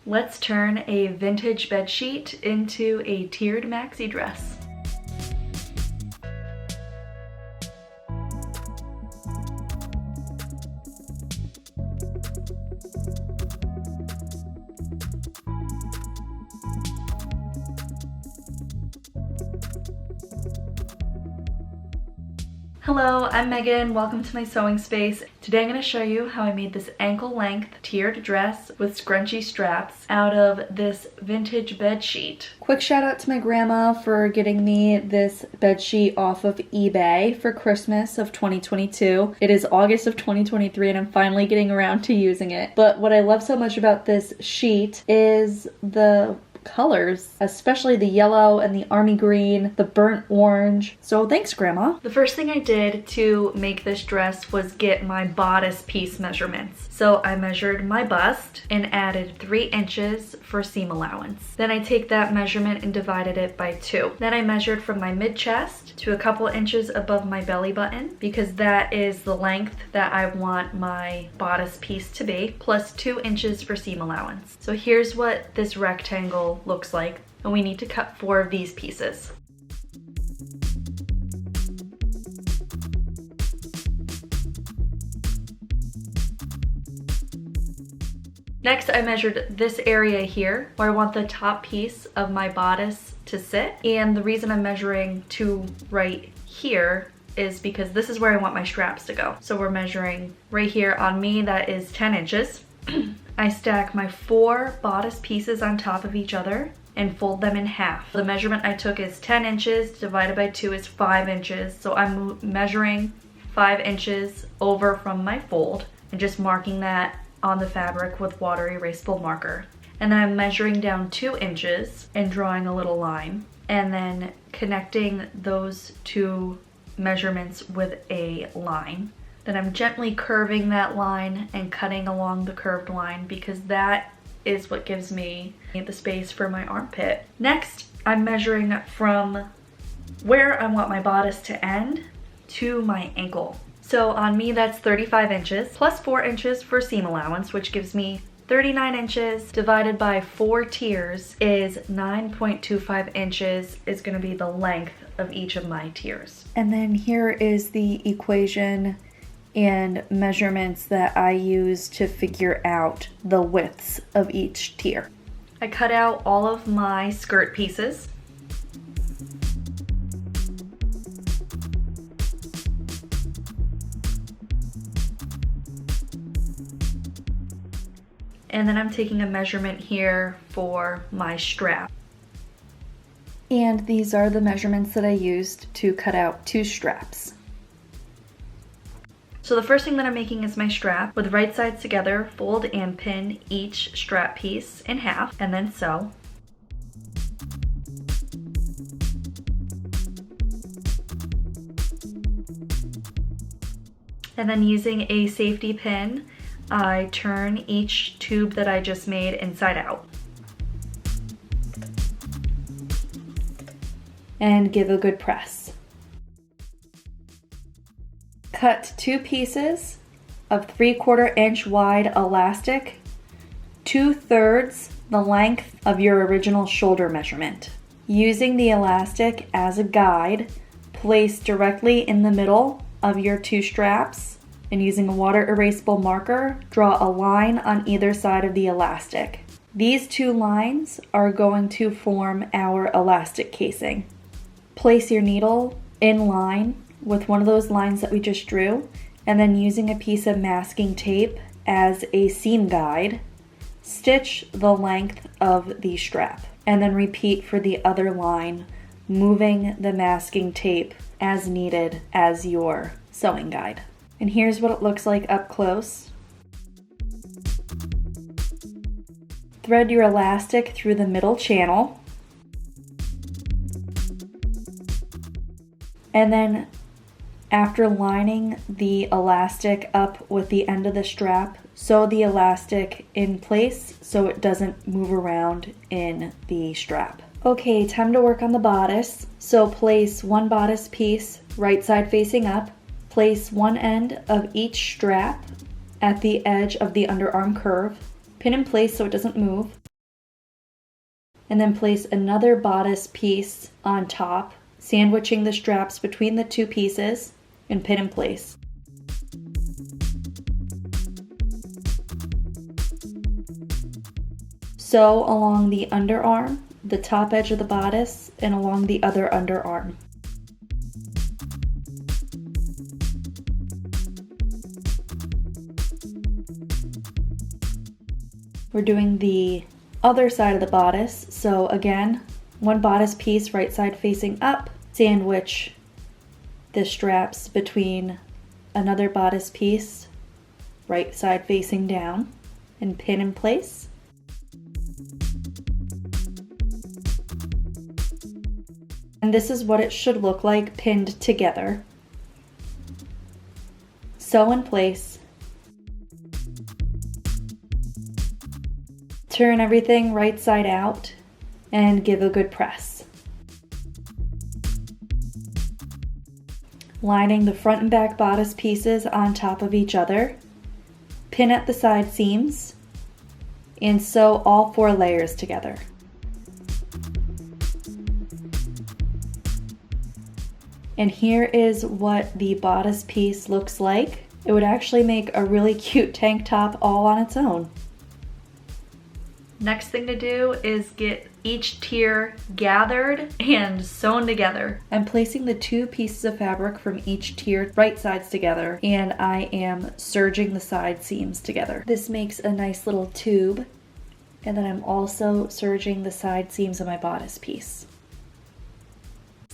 Let's turn a vintage bedsheet into a tiered maxi dress. Hello, I'm Megan. Welcome to my sewing space. Today I'm going to show you how I made this ankle-length tiered dress with scrunchy straps out of this vintage bed sheet. Quick shout out to my grandma for getting me this bed sheet off of eBay for Christmas of 2022. It is August of 2023 and I'm finally getting around to using it. But what I love so much about this sheet is the colors, especially the yellow and the army green, the burnt orange. So thanks, Grandma. The first thing I did to make this dress was get my bodice piece measurements. So I measured my bust and added 3 inches for seam allowance. Then I take that measurement and divided it by 2. Then I measured from my mid chest to a couple inches above my belly button because that is the length that I want my bodice piece to be, plus 2 inches for seam allowance. So here's what this rectangle looks like, and we need to cut 4 of these pieces. Next, I measured this area here where I want the top piece of my bodice to sit, and the reason I'm measuring to right here is because this is where I want my straps to go. So we're measuring right here on me, that is 10 inches. I stack my 4 bodice pieces on top of each other and fold them in half. The measurement I took is 10 inches divided by 2 is 5 inches. So I'm measuring 5 inches over from my fold and just marking that on the fabric with water erasable marker. And then I'm measuring down 2 inches and drawing a little line and then connecting those 2 measurements with a line. Then I'm gently curving that line and cutting along the curved line because that is what gives me the space for my armpit. Next, I'm measuring from where I want my bodice to end to my ankle. So on me, that's 35 inches plus 4 inches for seam allowance, which gives me 39 inches divided by 4 tiers is 9.25 inches is going to be the length of each of my tiers. And then here is the equation and measurements that I use to figure out the widths of each tier. I cut out all of my skirt pieces. And then I'm taking a measurement here for my strap. And these are the measurements that I used to cut out 2 straps. So the first thing that I'm making is my strap. With right sides together, fold and pin each strap piece in half and then sew. And then using a safety pin, I turn each tube that I just made inside out. And give a good press. Cut 2 pieces of 3/4 inch wide elastic, 2/3 the length of your original shoulder measurement. Using the elastic as a guide, place directly in the middle of your 2 straps and using a water erasable marker, draw a line on either side of the elastic. These 2 lines are going to form our elastic casing. Place your needle in line with one of those lines that we just drew, and then using a piece of masking tape as a seam guide, stitch the length of the strap, and then repeat for the other line, moving the masking tape as needed as your sewing guide. And here's what it looks like up close. Thread your elastic through the middle channel, and then after lining the elastic up with the end of the strap, sew the elastic in place so it doesn't move around in the strap. Okay, time to work on the bodice. So place one bodice piece right side facing up. Place one end of each strap at the edge of the underarm curve. Pin in place so it doesn't move. and then place another bodice piece on top, sandwiching the straps between the two pieces and pin in place. Sew along the underarm, the top edge of the bodice, and along the other underarm. We're doing the other side of the bodice, so again, one bodice piece right side facing up, sandwich the straps between another bodice piece right side facing down, and pin in place. And this is what it should look like pinned together. Sew in place. Turn everything right side out and give a good press. Lining the front and back bodice pieces on top of each other. Pin at the side seams and sew all 4 layers together. And here is what the bodice piece looks like. It would actually make a really cute tank top all on its own. Next thing to do is get each tier gathered and sewn together. I'm placing the 2 pieces of fabric from each tier right sides together, and I am serging the side seams together. This makes a nice little tube, and then I'm also serging the side seams of my bodice piece.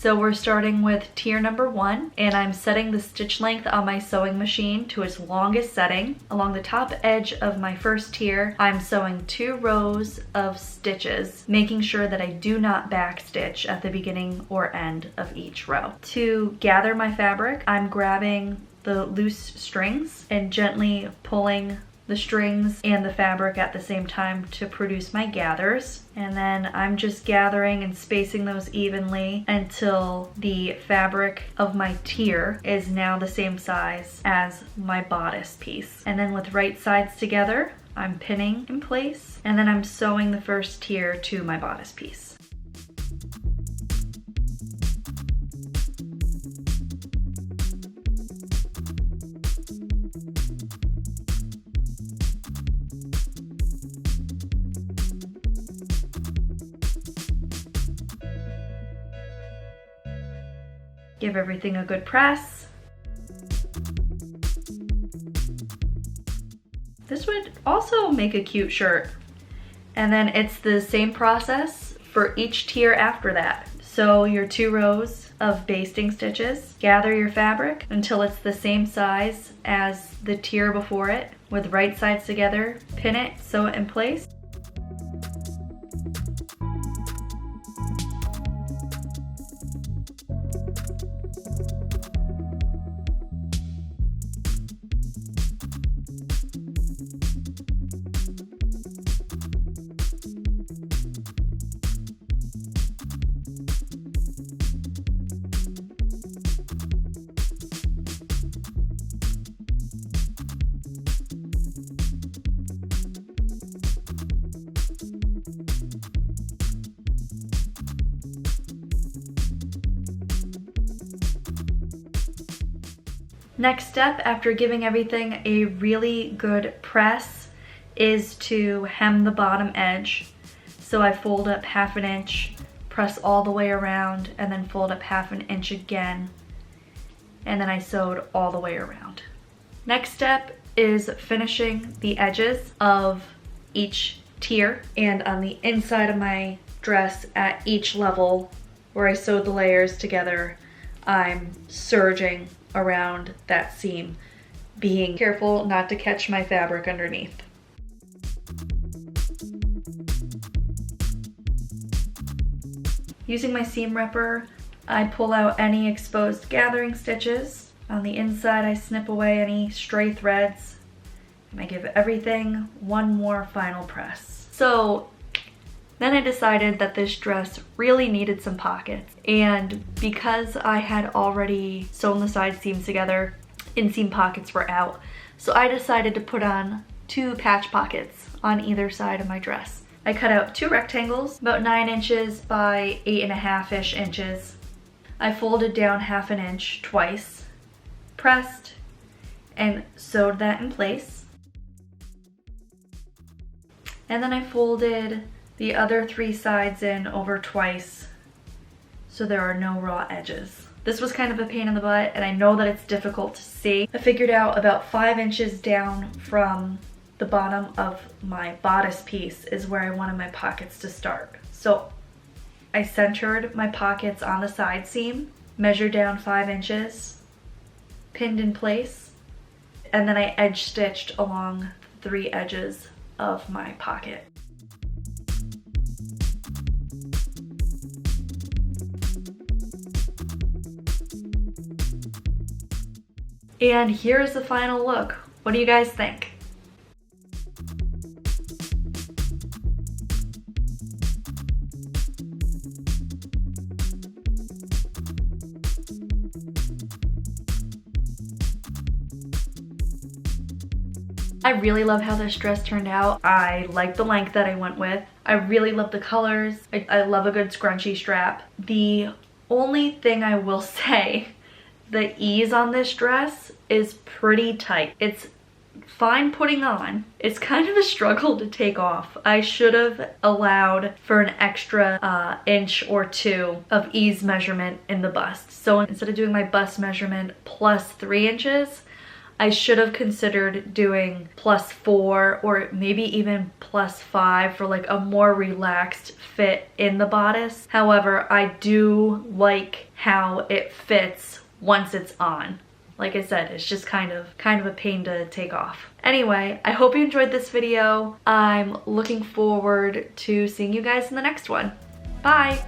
So we're starting with tier number 1, and I'm setting the stitch length on my sewing machine to its longest setting. Along the top edge of my first tier, I'm sewing 2 rows of stitches, making sure that I do not backstitch at the beginning or end of each row. To gather my fabric, I'm grabbing the loose strings and gently pulling the strings and the fabric at the same time to produce my gathers. And then I'm just gathering and spacing those evenly until the fabric of my tier is now the same size as my bodice piece. And then with right sides together, I'm pinning in place, and then I'm sewing the first tier to my bodice piece. Give everything a good press. This would also make a cute shirt. And then it's the same process for each tier after that. Sew your 2 rows of basting stitches, gather your fabric until it's the same size as the tier before it, with right sides together, pin it, sew it in place. Next step, after giving everything a really good press, is to hem the bottom edge. So I fold up 1/2 inch, press all the way around, and then fold up 1/2 inch again, and then I sewed all the way around. Next step is finishing the edges of each tier, and on the inside of my dress at each level where I sewed the layers together, I'm serging around that seam, being careful not to catch my fabric underneath. Using my seam ripper, I pull out any exposed gathering stitches. On the inside, I snip away any stray threads, and I give everything one more final press. So then I decided that this dress really needed some pockets, and because I had already sewn the side seams together, inseam pockets were out, so I decided to put on 2 patch pockets on either side of my dress. I cut out 2 rectangles, about 9 inches by 8.5-ish inches. I folded down 1/2 inch twice, pressed, and sewed that in place. And then I folded the other 3 sides in over twice so there are no raw edges. This was kind of a pain in the butt, and I know that it's difficult to see. I figured out about 5 inches down from the bottom of my bodice piece is where I wanted my pockets to start. So I centered my pockets on the side seam, measured down 5 inches, pinned in place, and then I edge stitched along 3 edges of my pocket. And here's the final look. What do you guys think? I really love how this dress turned out. I like the length that I went with. I really love the colors. I love a good scrunchie strap. The only thing I will say, the ease on this dress is pretty tight. It's fine putting on. It's kind of a struggle to take off. I should have allowed for an extra inch or 2 of ease measurement in the bust. So instead of doing my bust measurement plus 3 inches, I should have considered doing +4 or maybe even +5 for like a more relaxed fit in the bodice. However, I do like how it fits once it's on. Like I said, it's just kind of a pain to take off. Anyway, I hope you enjoyed this video. I'm looking forward to seeing you guys in the next one. Bye!